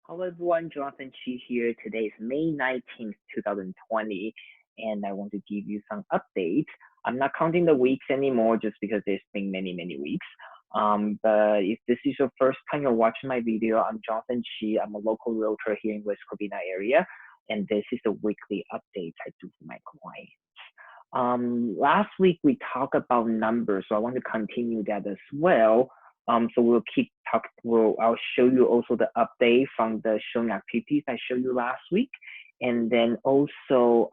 Hello everyone, Jonathan Chi here. Today is May 19th, 2020, and I want to give you some updates. I'm not counting the weeks anymore just because there's been many weeks. But if this is your first time you're watching my video, I'm Jonathan Chi. I'm a local realtor here in West Covina area, and this is the weekly updates I do for my clients. Last week we talked about numbers, so I want to continue that as well. So we'll keep talk. I'll show you also the update from the showing activities I showed you last week, and then also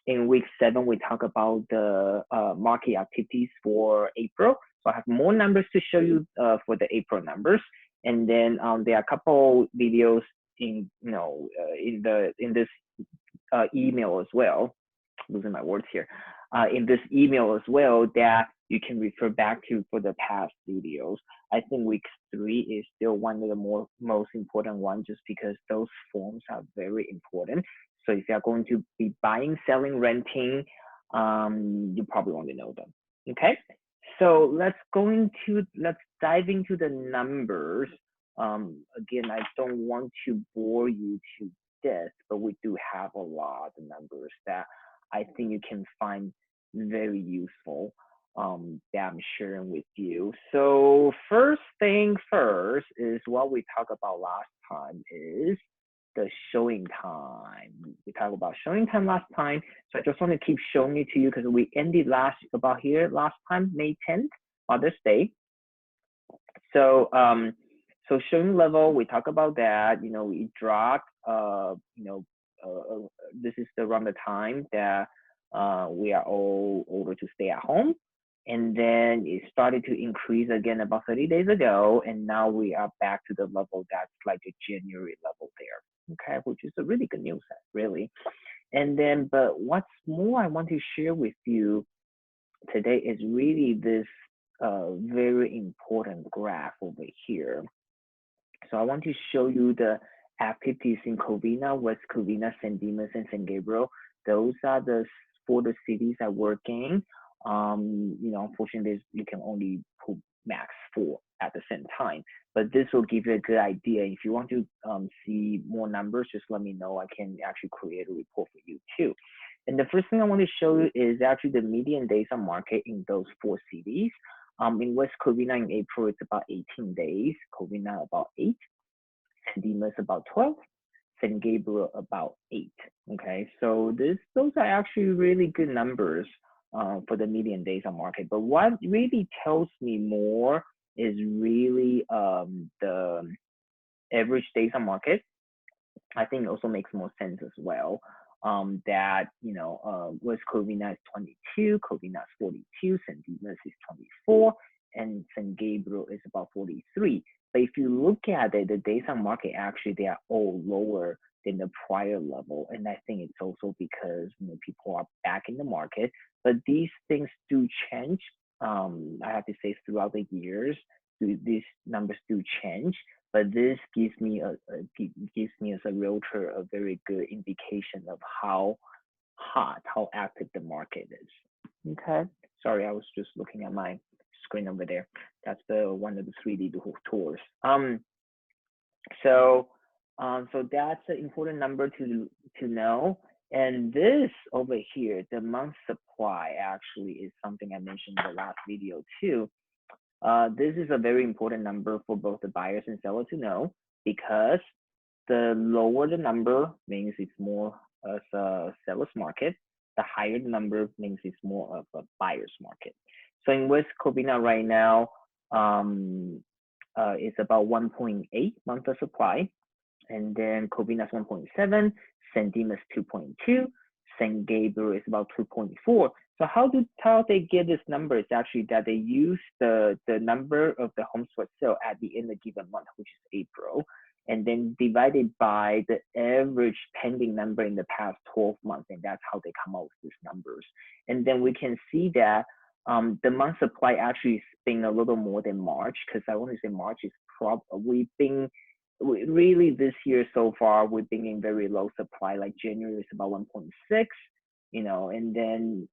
in week 7 we talk about the market activities for April. So I have more numbers to show you for the April numbers, and then there are a couple videos in this email as well. Losing my words here. In this email as well that you can refer back to for the past videos. I think week 3 is still one of the most important ones just because those forms are very important. So if you're going to be buying, selling, renting, you probably want to know them. Okay, so let's dive into the numbers. Again, I don't want to bore you to death, but we do have a lot of numbers that I think you can find very useful that I'm sharing with you. So first thing first is what we talked about last time is the showing time. We talked about showing time last time. So I just want to keep showing it to you because we ended last time, May 10th, Mother's Day. So showing level, we talk about that. We dropped. This is around the time that we are all over to stay at home, and then it started to increase again about 30 days ago, and now we are back to the level that's like the January level there. Okay, which is a really good news, really. And then, but what's more, I want to share with you today is really this very important graph over here. So I want to show you the activities in Covina, West Covina, San Dimas, and San Gabriel. Those are the 4 cities I work in. Unfortunately, you can only put max 4 at the same time. But this will give you a good idea. If you want to see more numbers, just let me know. I can actually create a report for you too. And the first thing I want to show you is actually the median days on market in those 4 cities. In West Covina in April, it's about 18 days. Covina about 8. San Dimas about 12. San Gabriel about 8. Okay, so those are actually really good numbers for the median days on market. But what really tells me more is really the average days on market. I think it also makes more sense as well. That West Covina is 22, Covina is 42, San Dimas is 24, and San Gabriel is about 43. But if you look at it, the days on market actually they are all lower than the prior level, and I think it's also because people are back in the market. But these things do change. I have to say throughout the years, these numbers do change. But this gives me as a realtor a very good indication of how hot, how active the market is. Okay. Sorry, I was just looking at my screen over there. That's one of the 3D tours. So that's an important number to know. And this over here, the month supply actually is something I mentioned in the last video too. This is a very important number for both the buyers and seller to know because the lower the number means it's more as a seller's market. The higher the number means it's more of a buyer's market. So in West Covina right now, it's about 1.8 months of supply. And then Covina is 1.7, San Dimas 2.2, San Gabriel is about 2.4. So how they get this number is actually that they use the number of the homes for sale at the end of a given month, which is April, and then divided by the average pending number in the past 12 months, and that's how they come up with these numbers. And then we can see that the month supply actually is being a little more than March, because I want to say March is really this year so far we've been in very low supply. Like January is about 1.6. And then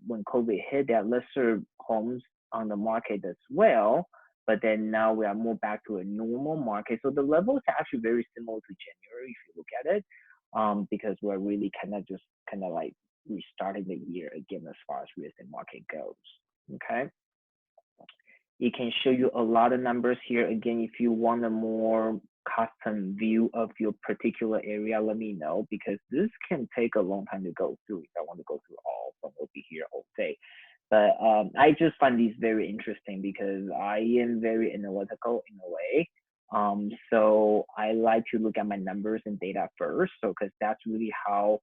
when COVID hit, there are lesser homes on the market as well. but then now we are more back to a normal market. So the levels are actually very similar to January if you look at it, because we're really kind of like restarting the year again as far as real estate market goes. Okay. It can show you a lot of numbers here. Again, if you want a more custom view of your particular area, let me know, because this can take a long time to go through. If I want to go through all, then we'll be here all day. But I just find these very interesting because I am very analytical in a way. So I like to look at my numbers and data first. So because that's really how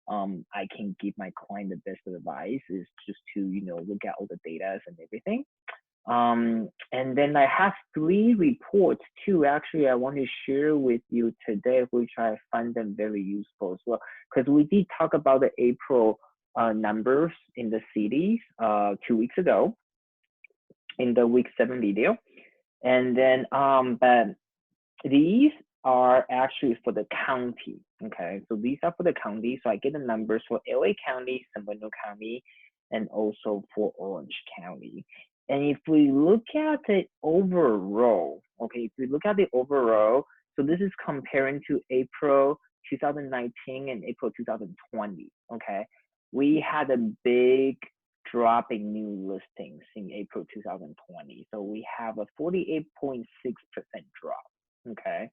I can give my client the best advice, is just to look at all the data and everything. And then I have 3 reports too. Actually, I want to share with you today, which I find them very useful as well. Because we did talk about the April numbers in the cities 2 weeks ago in the week 7 video. And then, but these are actually for the county. Okay, so these are for the county. So I get the numbers for LA County, San Bernardino County, and also for Orange County. And if we look at the overall, okay, if we look at the overall, so this is comparing to April 2019 and April 2020, okay? We had a big drop in new listings in April 2020. So we have a 48.6% drop, okay?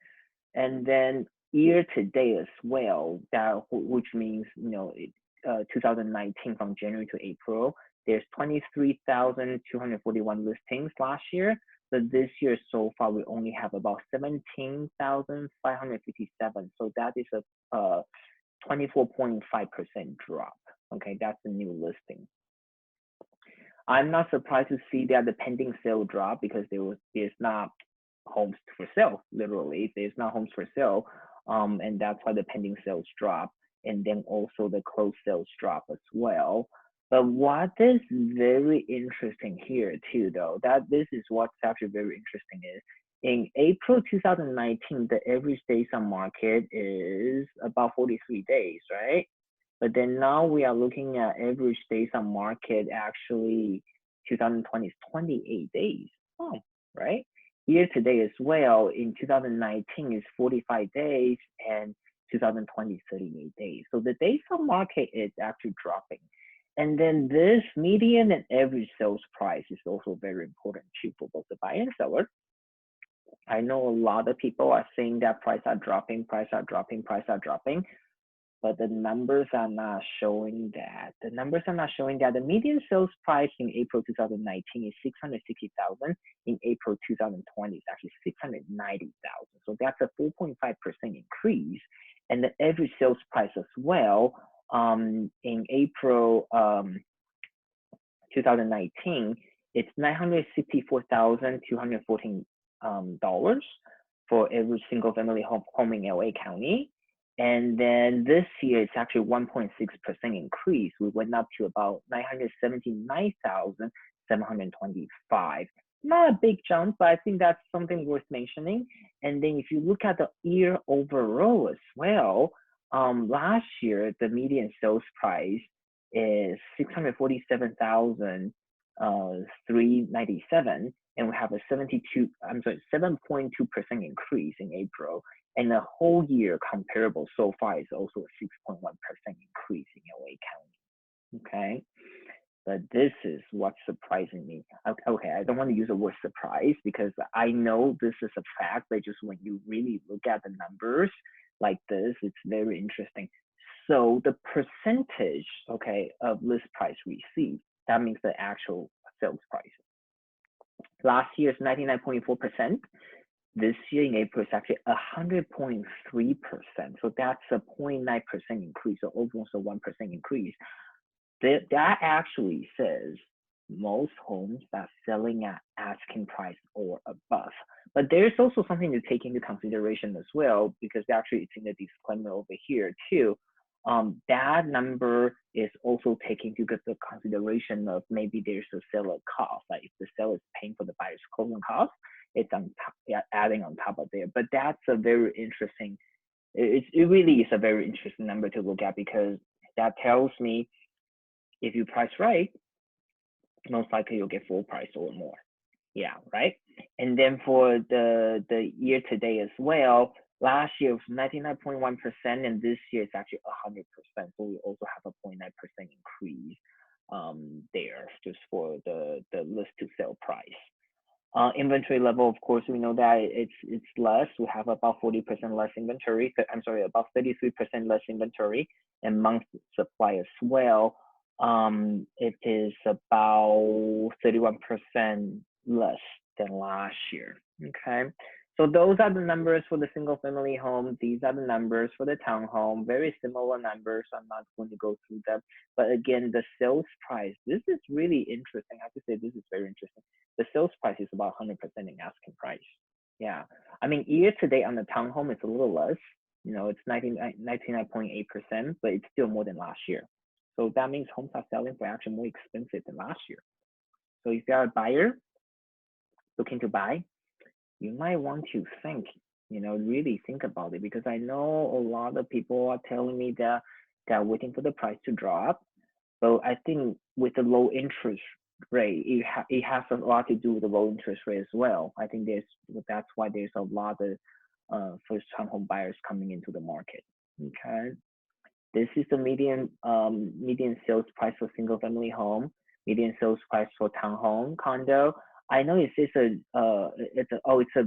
And then year to date as well, which means, 2019 from January to April, there's 23,241 listings last year, but this year so far we only have about 17,557. So that is a 24.5% drop. Okay, that's the new listing. I'm not surprised to see that the pending sale drop because there's not homes for sale. Literally, there's not homes for sale, and that's why the pending sales drop, and then also the closed sales drop as well. But what is very interesting here too, though, that this is what's actually very interesting is in April 2019, the average days on market is about 43 days, right? But then now we are looking at average days on market, actually 2020 is 28 days, right? Year to date as well in 2019 is 45 days and 2020 is 38 days. So the days on market is actually dropping. And then this median and average sales price is also very important too for both the buyer and seller. I know a lot of people are saying that prices are dropping, but the numbers are not showing that. The numbers are not showing that. The median sales price in April 2019 is 660,000. In April 2020 is actually 690,000. So that's a 4.5% increase. And the average sales price as well, in April 2019, it's $964,214 for every single family home in LA County. And then this year, it's actually 1.6% increase. We went up to about 979,725. Not a big jump, but I think that's something worth mentioning. And then if you look at the year overall as well, last year, the median sales price is 647,397, and we have a 7.2% increase in April. And the whole year comparable so far is also a 6.1% increase in LA County. Okay, but this is what's surprising me. Okay, I don't want to use the word surprise because I know this is a fact, but just when you really look at the numbers like this, it's very interesting. So the percentage, okay, of list price received, that means the actual sales price. Last year is 99.4%. This year in April is actually 100.3%. So that's a 0.9% increase, so almost a 1% increase. That actually says most homes are selling at asking price or above. But there's also something to take into consideration as well, because actually it's in the disclaimer over here too. That number is also taking into the consideration of maybe there's a seller cost, like if the seller is paying for the buyer's closing cost, it's on top, adding on top of there. But that's a very interesting, it really is a very interesting number to look at, because that tells me if you price right, most likely you'll get full price or more. Yeah, right. And then for the year to date as well, last year was 99.1%, and this year it's actually 100%. So we also have a 0.9% increase there just for the list to sell price. Inventory level, of course, we know that it's less. We have about 40% less inventory. I'm sorry, about 33% less inventory, and month supply as well. It is about 31% less than last year. Okay, so those are the numbers for the single family home. These are the numbers for the townhome. Very similar numbers. I'm not going to go through them, but again, the sales price. This is really interesting. I have to say this is very interesting. The sales price is about 100% in asking price. Yeah, I mean year to date on the townhome it's a little less. You know, it's 99.8%, but it's still more than last year. So that means homes are selling for actually more expensive than last year. So if you are a buyer looking to buy, you might want to think, really think about it, because I know a lot of people are telling me that they're waiting for the price to drop. But I think with the low interest rate, it has a lot to do with the low interest rate as well. I think that's why there's a lot of first time home buyers coming into the market. Okay. This is the median sales price for single family home, median sales price for townhome, condo. I know it's a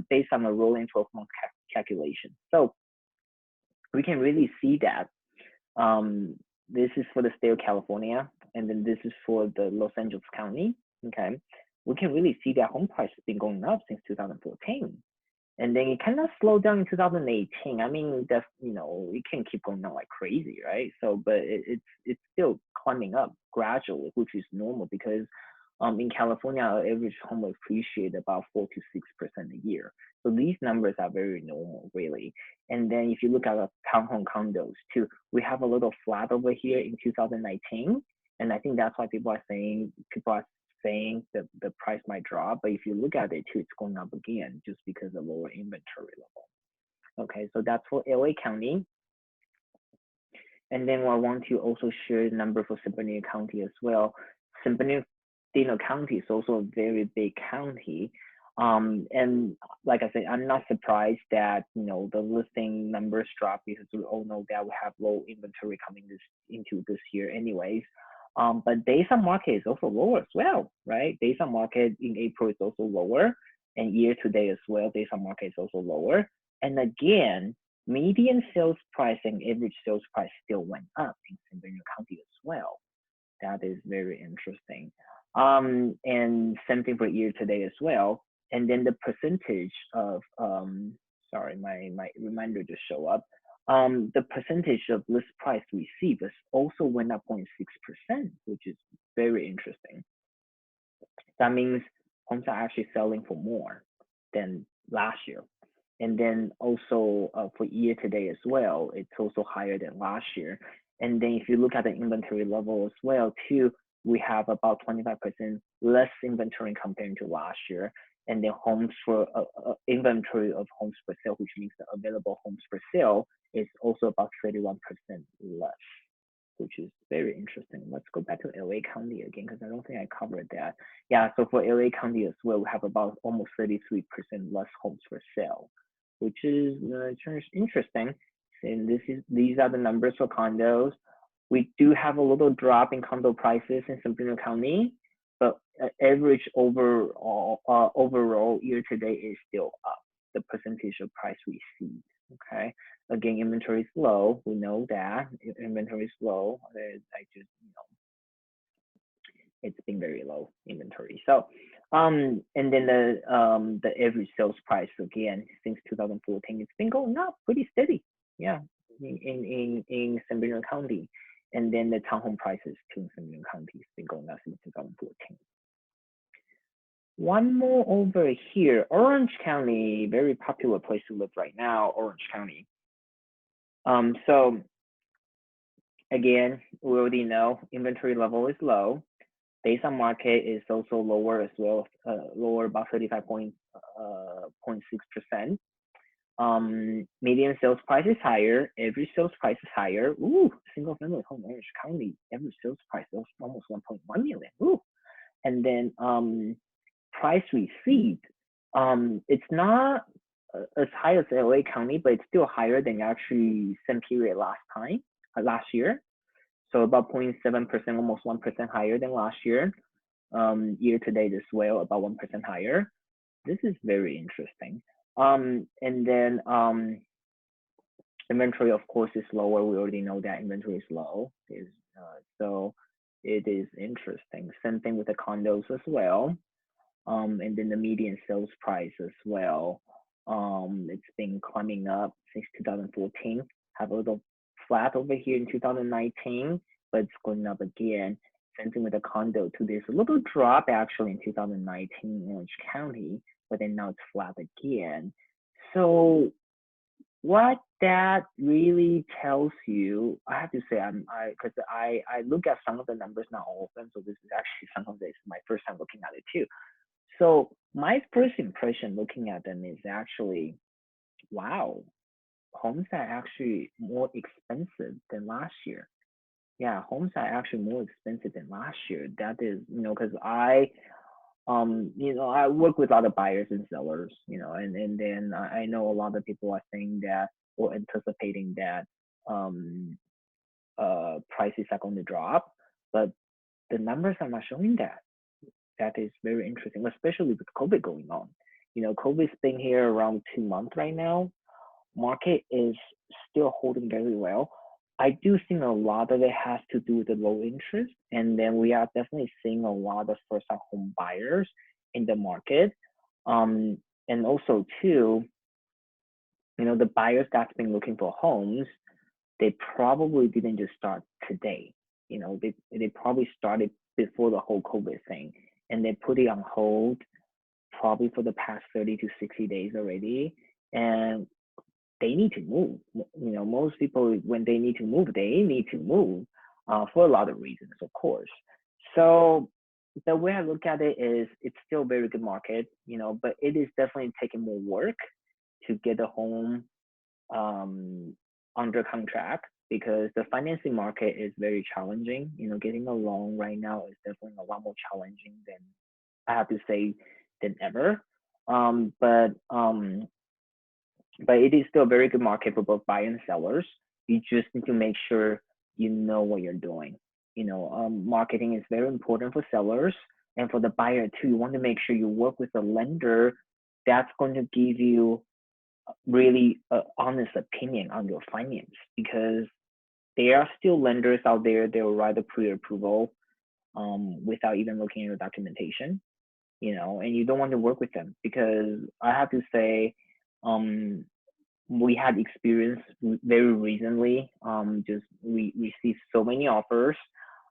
based on a rolling 12-month calculation. So we can really see that this is for the state of California, and then this is for the Los Angeles County. Okay, we can really see that home price has been going up since 2014. And then it kind of slowed down in 2018. I mean, that's, it can keep going on like crazy, right? So, but it's still climbing up gradually, which is normal because in California, our average home will appreciate about 4 to 6% a year. So these numbers are very normal, really. And then if you look at the townhome condos too, we have a little flat over here in 2019, and I think that's why people are saying that the price might drop, but if you look at it too, it's going up again just because of lower inventory level. Okay, so that's for LA County. And then I want to also share the number for San Bernardino County as well. San Bernardino County is also a very big county. And like I said, I'm not surprised that the listing numbers drop, because we all know that we have low inventory coming into this year anyways. But days on market is also lower as well, right? Days on market in April is also lower, and year to date as well, days on market is also lower. And again, median sales price and average sales price still went up in San Bernardino County as well. That is very interesting. And same thing for year to date as well. And then the percentage of sorry, my reminder just show up. The percentage of list price received also went up 0.6%, which is very interesting. That means homes are actually selling for more than last year. And then also for year to date as well, it's also higher than last year. And then if you look at the inventory level as well too, we have about 25% less inventory compared to last year. And then homes for inventory of homes for sale, which means the available homes for sale, is also about 31% less, which is very interesting. Let's go back to LA County again, because I don't think I covered that. Yeah, so for LA County as well, we have about almost 33% less homes for sale, which is interesting. And these are the numbers for condos. We do have a little drop in condo prices in San Bernardino County, but average overall year to date is still up. The percentage of price received. Okay. Again, inventory is low. We know that inventory is low. It's been very low inventory. So, and then the average sales price again since 2014, it's been going up pretty steady. Yeah, in San Bernardino County. And then the townhome prices too in San Bernardino County has been going up since 2014. One more over here, Orange County, very popular place to live right now, Orange County. So again, we already know inventory level is low. Days on market is also lower as well, lower about 35.6%. Median sales price is higher. Average sales price is higher. Ooh, single family home Orange County, average sales price is almost 1.1 million. Ooh, and then price received, it's not as high as LA County, but it's still higher than actually same period last year. So about 0.7%, almost 1% higher than last year. Year to date as well, about 1% higher. This is very interesting. And then inventory, of course, is lower. We already know that inventory is low. So it is interesting. Same thing with the condos as well. And then the median sales price as well. It's been climbing up since 2014. Have a little flat over here in 2019, but it's going up again. Same thing with the condo too. There's a little drop actually in 2019 in Orange County, but then now it's flat again. So what that really tells you, I have to say, because I look at some of the numbers, not all of them. So this is actually some of this my first time looking at it too. So my first impression looking at them is actually, wow, homes are actually more expensive than last year. Yeah, homes are actually more expensive than last year. That is, because I work with a lot of buyers and sellers, and then I know a lot of people are saying that or anticipating that prices are going to drop, but the numbers are not showing that. That is very interesting, especially with COVID going on. COVID's been here around 2 months right now. Market is still holding very well. I do think a lot of it has to do with the low interest, and then we are definitely seeing a lot of first-time home buyers in the market, and also too, the buyers that's been looking for homes, they probably didn't just start today. They probably started before the whole COVID thing, and they put it on hold probably for the past 30 to 60 days already, and they need to move. Most people, when they need to move, for a lot of reasons, of course. So the way I look at it is it's still a very good market, but it is definitely taking more work to get a home under contract because the financing market is very challenging. Getting a loan right now is definitely a lot more challenging than, I have to say, than ever. But it is still a very good market for both buyers and sellers. You just need to make sure you know what you're doing. Marketing is very important for sellers and for the buyer too. You want to make sure you work with a lender that's going to give you really honest opinion on your finance, because there are still lenders out there that will write a pre-approval without even looking at your documentation, and you don't want to work with them, because I have to say, we had experience very recently. Just we received so many offers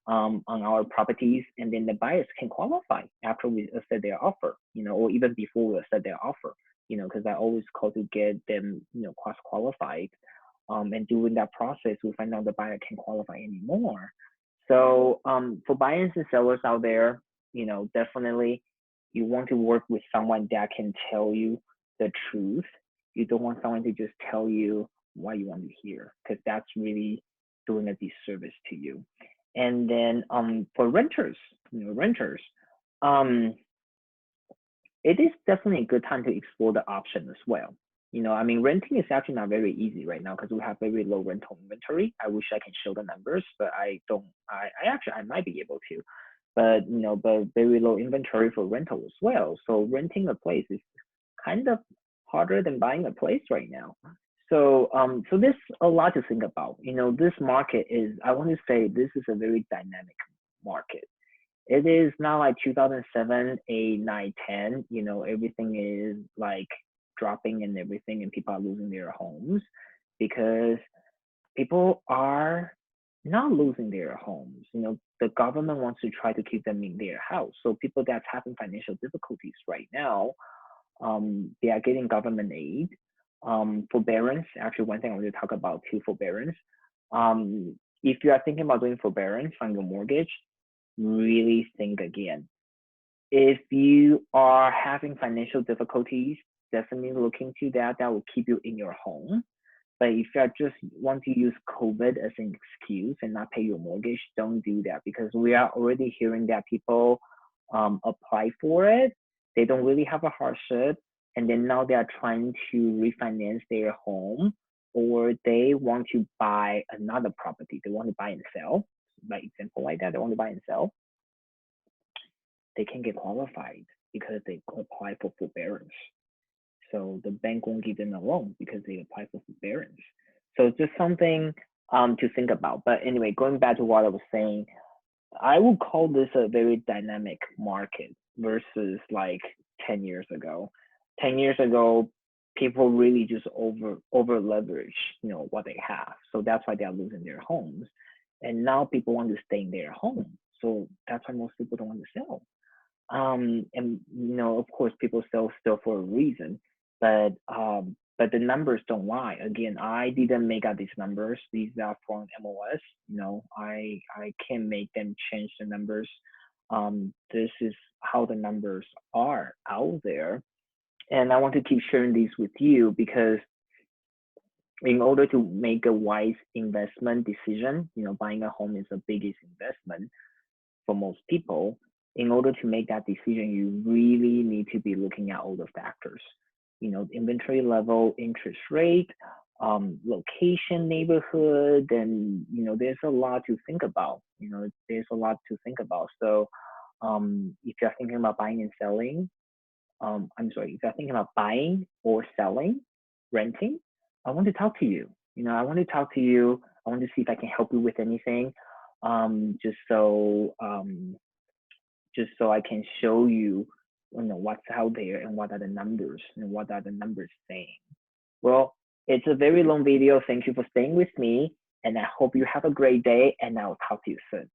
on our properties, and then the buyers can qualify after we accept their offer, or even before we accept their offer, because I always call to get them, cross qualified. And during that process, we find out the buyer can't qualify anymore. So for buyers and sellers out there, definitely you want to work with someone that can tell you the truth. You don't want someone to just tell you what you want to hear, because that's really doing a disservice to you. And then for renters, it is definitely a good time to explore the option as well. Renting is actually not very easy right now because we have very low rental inventory. I wish I can show the numbers, but I don't. I might be able to, but very low inventory for rental as well. So renting a place is kind of harder than buying a place right now. So there's a lot to think about. This market is, I want to say, this is a very dynamic market. It is not like 2007, 8, 9, 10. Everything is like dropping and everything, and people are losing their homes, because people are not losing their homes. The government wants to try to keep them in their house. So people that's having financial difficulties right now, they are getting government aid, forbearance. Actually, one thing I want to talk about too, forbearance. If you are thinking about doing forbearance on your mortgage, really think again. If you are having financial difficulties, definitely look into that. That will keep you in your home. But if you just want to use COVID as an excuse and not pay your mortgage, don't do that, because we are already hearing that people apply for it they don't really have a hardship, and then now they are trying to refinance their home, or they want to buy another property. They want to buy and sell, like example like that. They want to buy and sell. They can get qualified because they apply for forbearance. So the bank won't give them a loan because they apply for forbearance. So it's just something to think about. But anyway, going back to what I was saying, I would call this a very dynamic market versus like 10 years ago. 10 years ago, people really just over leverage, what they have. So that's why they are losing their homes. And now people want to stay in their home. So that's why most people don't want to sell. And of course, people sell still for a reason, but the numbers don't lie. Again, I didn't make up these numbers. These are from MLS. I can't make them change the numbers. This is how the numbers are out there, and I want to keep sharing these with you because in order to make a wise investment decision, buying a home is the biggest investment for most people. In order to make that decision, you really need to be looking at all the factors, inventory level, interest rate, location, neighborhood, and there's a lot to think about. There's a lot to think about. So, if you're thinking about buying and selling, I'm sorry, if you're thinking about buying or selling, renting, I want to talk to you. I want to talk to you. I want to see if I can help you with anything. Just so I can show you, what's out there and what are the numbers and what are the numbers saying. Well, it's a very long video. Thank you for staying with me, and I hope you have a great day, and I'll talk to you soon.